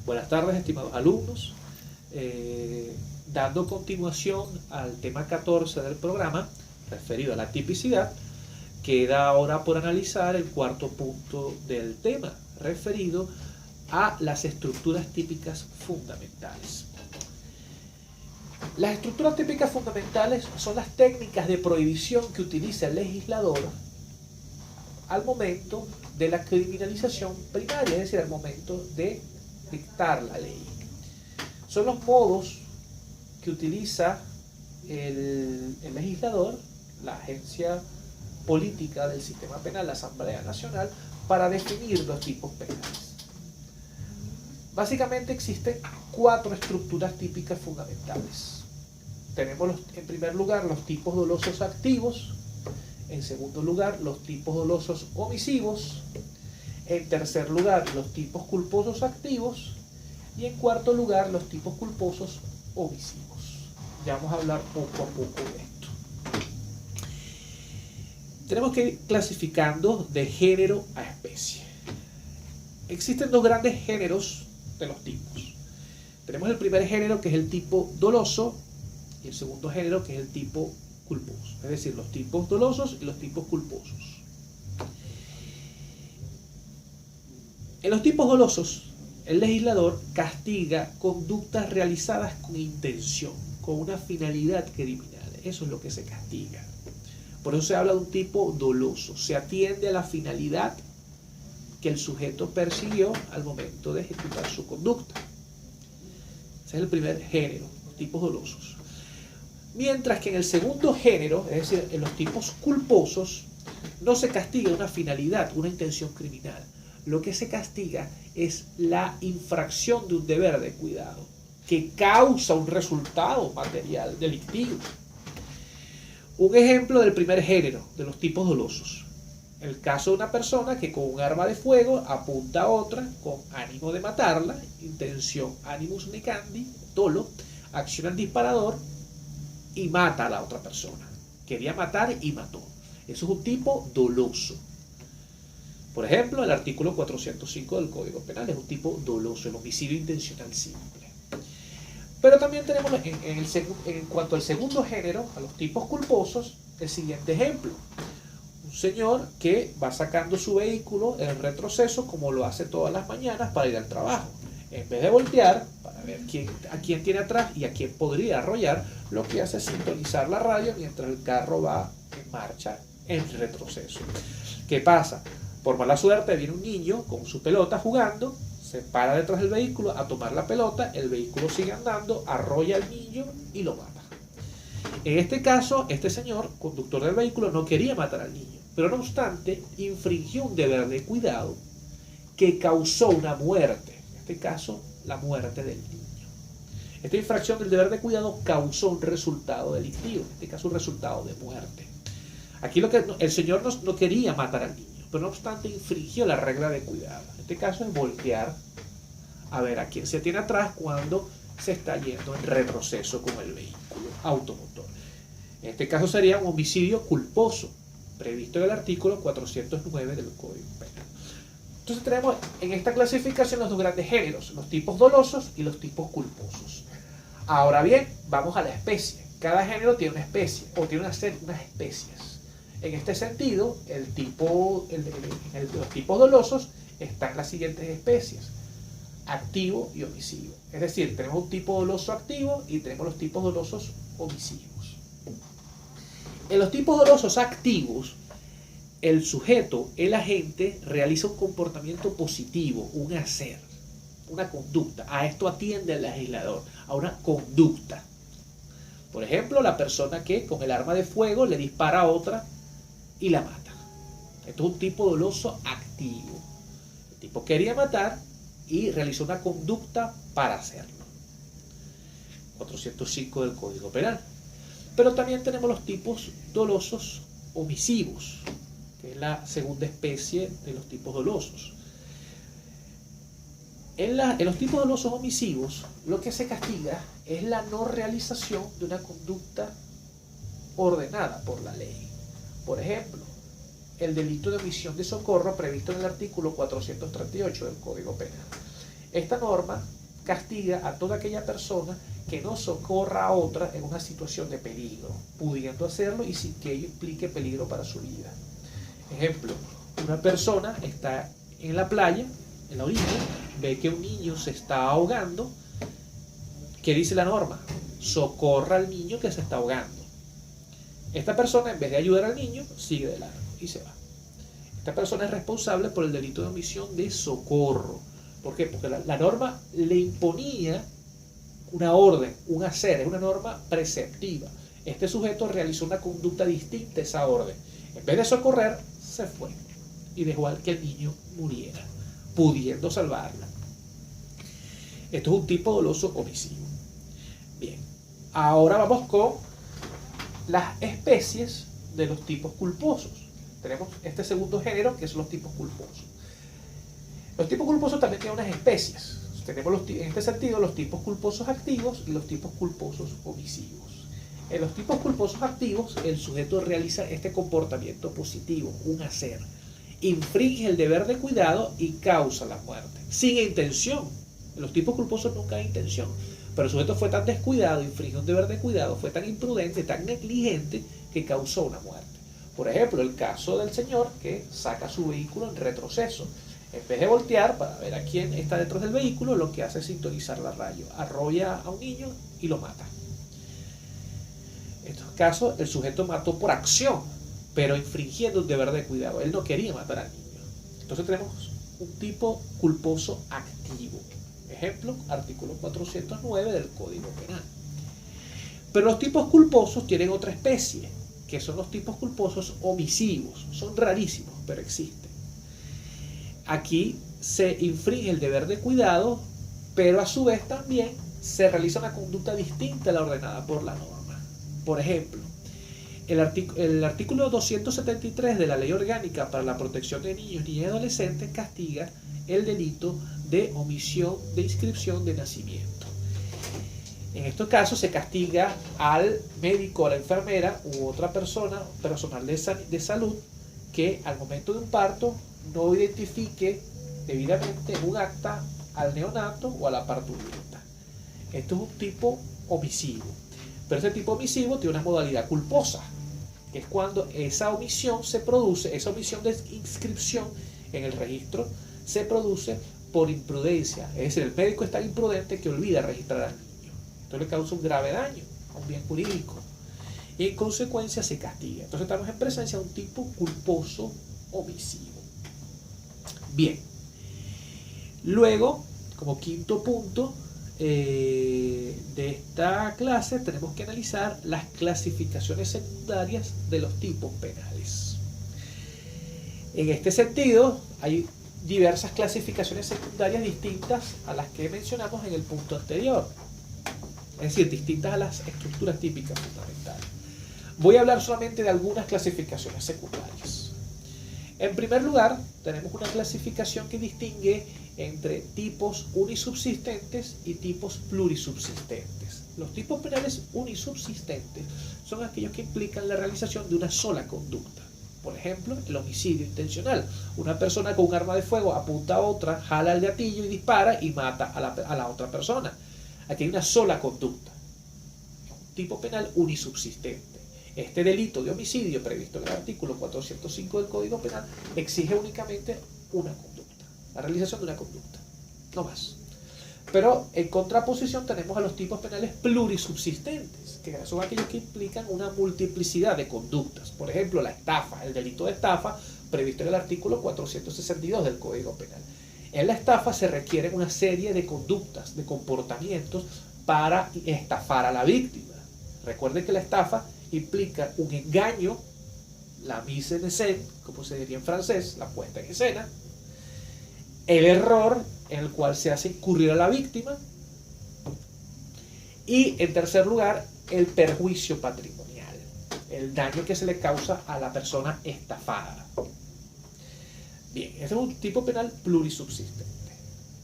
Buenas tardes, estimados alumnos. Dando continuación al tema 14 del programa, referido a la tipicidad, queda ahora por analizar el cuarto punto del tema, referido a las estructuras típicas fundamentales. Las estructuras típicas fundamentales son las técnicas de prohibición que utiliza el legislador al momento de la criminalización primaria, es decir, al momento de dictar la ley. Son los modos que utiliza el legislador, la agencia política del sistema penal, la Asamblea Nacional, para definir los tipos penales. Básicamente existen 4 estructuras típicas fundamentales. Tenemos en primer lugar los tipos dolosos activos, en segundo lugar los tipos dolosos omisivos, en tercer lugar los tipos culposos activos y en cuarto lugar los tipos culposos omisivos. Ya vamos a hablar poco a poco de esto. Tenemos que ir clasificando de género a especie. Existen 2 grandes géneros de los tipos. Tenemos el primer género, que es el tipo doloso, y el segundo género, que es el tipo culposo, es decir, los tipos dolosos y los tipos culposos. En los tipos dolosos, el legislador castiga conductas realizadas con intención, con una finalidad criminal. Eso es lo que se castiga. Por eso se habla de un tipo doloso. Se atiende a la finalidad que el sujeto persiguió al momento de ejecutar su conducta. Ese es el primer género, los tipos dolosos. Mientras que en el segundo género, es decir, en los tipos culposos, no se castiga una finalidad, una intención criminal. Lo que se castiga es la infracción de un deber de cuidado que causa un resultado material delictivo. Un ejemplo del primer género, de los tipos dolosos. El caso de una persona que con un arma de fuego apunta a otra con ánimo de matarla, intención animus necandi, dolo, acciona el disparador y mata a la otra persona. Quería matar y mató. Eso es un tipo doloso. Por ejemplo, el artículo 405 del Código Penal es un tipo doloso, el homicidio intencional simple. Pero también tenemos en cuanto al segundo género, a los tipos culposos, el siguiente ejemplo. Un señor que va sacando su vehículo en retroceso, como lo hace todas las mañanas para ir al trabajo. En vez de voltear para ver a quién tiene atrás y a quién podría arrollar, lo que hace es sintonizar la radio mientras el carro va en marcha en retroceso. ¿Qué pasa? Por mala suerte viene un niño con su pelota jugando, se para detrás del vehículo a tomar la pelota, el vehículo sigue andando, arrolla al niño y lo mata. En este caso, este señor, conductor del vehículo, no quería matar al niño, pero no obstante, infringió un deber de cuidado que causó una muerte. En este caso, la muerte del niño. Esta infracción del deber de cuidado causó un resultado delictivo, en este caso un resultado de muerte. Aquí el señor no quería matar al niño, pero no obstante infringió la regla de cuidado. En este caso es voltear a ver a quién se tiene atrás cuando se está yendo en retroceso con el vehículo automotor. En este caso sería un homicidio culposo, previsto en el artículo 409 del Código Penal. Entonces tenemos en esta clasificación los 2 grandes géneros, los tipos dolosos y los tipos culposos. Ahora bien, vamos a la especie. Cada género tiene una especie, o tiene unas especies. En este sentido, los tipos dolosos están las siguientes especies: activo y omisivo. Es decir, tenemos un tipo doloso activo y tenemos los tipos dolosos omisivos. En los tipos dolosos activos, el sujeto, el agente, realiza un comportamiento positivo, un hacer, una conducta. A esto atiende el legislador, a una conducta. Por ejemplo, la persona que con el arma de fuego le dispara a otra y la mata. Esto es un tipo doloso activo. El tipo quería matar y realizó una conducta para hacerlo. 405 del Código Penal. Pero también tenemos los tipos dolosos omisivos, que es la segunda especie de los tipos dolosos. En los tipos dolosos omisivos, lo que se castiga es la no realización de una conducta ordenada por la ley. Por ejemplo, el delito de omisión de socorro previsto en el artículo 438 del Código Penal. Esta norma castiga a toda aquella persona que no socorra a otra en una situación de peligro, pudiendo hacerlo y sin que ello implique peligro para su vida. Ejemplo, una persona está en la playa, en la orilla, ve que un niño se está ahogando. ¿Qué dice la norma? Socorra al niño que se está ahogando. Esta persona, en vez de ayudar al niño, sigue de largo y se va. Esta persona es responsable por el delito de omisión de socorro. ¿Por qué? Porque la norma le imponía una orden, un hacer, es una norma preceptiva. Este sujeto realizó una conducta distinta a esa orden. En vez de socorrer, se fue y dejó al que el niño muriera, pudiendo salvarla. Esto es un tipo doloso omisivo. Bien, ahora vamos con las especies de los tipos culposos. Tenemos este segundo género que son los tipos culposos. Los tipos culposos también tienen unas especies. Tenemos en este sentido los tipos culposos activos y los tipos culposos omisivos. En los tipos culposos activos, el sujeto realiza este comportamiento positivo, un hacer. Infringe el deber de cuidado y causa la muerte, sin intención. En los tipos culposos nunca hay intención. Pero el sujeto fue tan descuidado, infringió un deber de cuidado, fue tan imprudente, tan negligente, que causó una muerte. Por ejemplo, el caso del señor que saca su vehículo en retroceso. En vez de voltear para ver a quién está detrás del vehículo, lo que hace es sintonizar la radio. Arrolla a un niño y lo mata. En estos casos, el sujeto mató por acción, pero infringiendo un deber de cuidado. Él no quería matar al niño. Entonces tenemos un tipo culposo activo. Ejemplo, artículo 409 del Código Penal. Pero los tipos culposos tienen otra especie, que son los tipos culposos omisivos. Son rarísimos, pero existen. Aquí se infringe el deber de cuidado, pero a su vez también se realiza una conducta distinta a la ordenada por la norma. Por ejemplo, el artículo 273 de la Ley Orgánica para la Protección de Niños y Adolescentes castiga el delito de omisión de inscripción de nacimiento. En estos casos se castiga al médico, a la enfermera u otra persona, personal de salud, que al momento de un parto no identifique debidamente en un acta al neonato o a la parturienta. Esto es un tipo omisivo. Pero ese tipo omisivo tiene una modalidad culposa, que es cuando esa omisión se produce, esa omisión de inscripción en el registro se produce por imprudencia. Es decir, el médico es tan imprudente que olvida registrar al niño. Entonces le causa un grave daño a un bien jurídico. Y en consecuencia se castiga. Entonces estamos en presencia de un tipo culposo omisivo. Bien. Luego, como quinto punto de esta clase, tenemos que analizar las clasificaciones secundarias de los tipos penales. En este sentido, hay diversas clasificaciones secundarias distintas a las que mencionamos en el punto anterior. Es decir, distintas a las estructuras típicas fundamentales. Voy a hablar solamente de algunas clasificaciones secundarias. En primer lugar, tenemos una clasificación que distingue entre tipos unisubsistentes y tipos plurisubsistentes. Los tipos penales unisubsistentes son aquellos que implican la realización de una sola conducta. Por ejemplo, el homicidio intencional. Una persona con un arma de fuego apunta a otra, jala el gatillo y dispara y mata a la otra persona. Aquí hay una sola conducta. Un tipo penal unisubsistente. Este delito de homicidio previsto en el artículo 405 del Código Penal exige únicamente una conducta, la realización de una conducta, no más. Pero en contraposición tenemos a los tipos penales plurisubsistentes, que son aquellos que implican una multiplicidad de conductas. Por ejemplo, la estafa, el delito de estafa previsto en el artículo 462 del Código Penal. En la estafa se requieren una serie de conductas, de comportamientos para estafar a la víctima. Recuerden que la estafa implica un engaño, la mise en scène, como se diría en francés, la puesta en escena, el error en el cual se hace incurrir a la víctima y, en tercer lugar, el perjuicio patrimonial, el daño que se le causa a la persona estafada. Bien, este es un tipo penal plurisubsistente.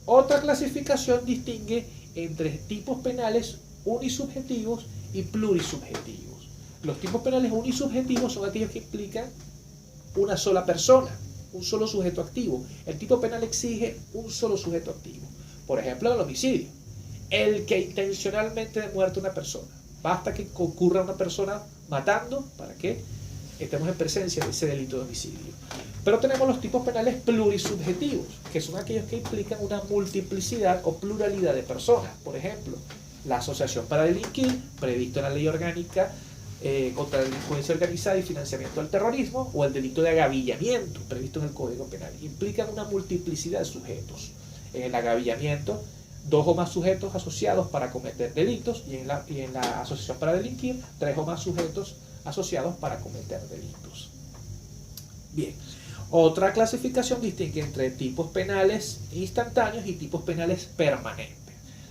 Otra clasificación distingue entre tipos penales unisubjetivos y plurisubjetivos. Los tipos penales unisubjetivos son aquellos que implican una sola persona, un solo sujeto activo. El tipo penal exige un solo sujeto activo. Por ejemplo, el homicidio. el que intencionalmente muerte a una persona. Basta que ocurra una persona matando para que estemos en presencia de ese delito de homicidio. Pero tenemos los tipos penales plurisubjetivos, que son aquellos que implican una multiplicidad o pluralidad de personas. Por ejemplo, la asociación para delinquir, previsto en la Ley Orgánica contra la delincuencia organizada y financiamiento del terrorismo, o el delito de agavillamiento, previsto en el Código Penal, implican una multiplicidad de sujetos. En el agavillamiento, 2 o más sujetos asociados para cometer delitos, y en la asociación para delinquir, 3 o más sujetos asociados para cometer delitos. Bien, otra clasificación distingue entre tipos penales instantáneos y tipos penales permanentes.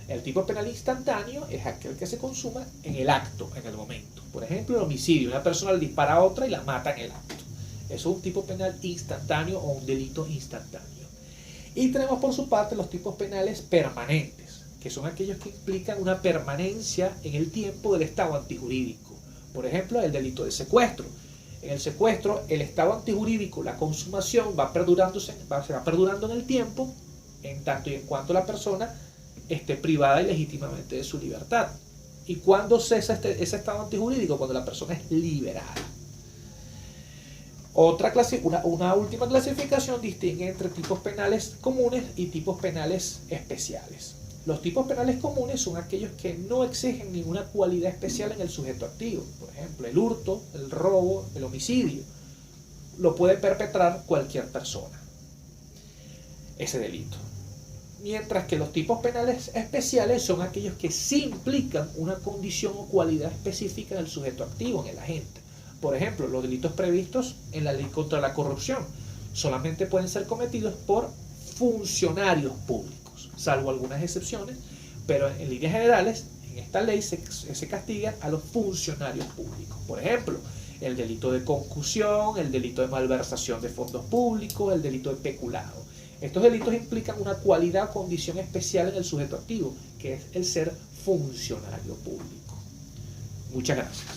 El tipo penal instantáneo es aquel que se consuma en el acto, en el momento. Por ejemplo, el homicidio, una persona le dispara a otra y la mata en el acto. Eso es un tipo penal instantáneo o un delito instantáneo. Y tenemos por su parte los tipos penales permanentes, que son aquellos que implican una permanencia en el tiempo del estado antijurídico. Por ejemplo, el delito de secuestro. En el secuestro, el estado antijurídico, la consumación se va perdurando en el tiempo, en tanto y en cuanto la persona esté privada ilegítimamente de su libertad. ¿Y cuándo cesa ese estado antijurídico? Cuando la persona es liberada. Una última clasificación distingue entre tipos penales comunes y tipos penales especiales. Los tipos penales comunes son aquellos que no exigen ninguna cualidad especial en el sujeto activo. Por ejemplo, el hurto, el robo, el homicidio. Lo puede perpetrar cualquier persona, ese delito. Mientras que los tipos penales especiales son aquellos que sí implican una condición o cualidad específica en el sujeto activo, en el agente. Por ejemplo, los delitos previstos en la ley contra la corrupción solamente pueden ser cometidos por funcionarios públicos, salvo algunas excepciones, pero en líneas generales, en esta ley se castiga a los funcionarios públicos. Por ejemplo, el delito de concusión, el delito de malversación de fondos públicos, el delito de peculado. Estos delitos implican una cualidad o condición especial en el sujeto activo, que es el ser funcionario público. Muchas gracias.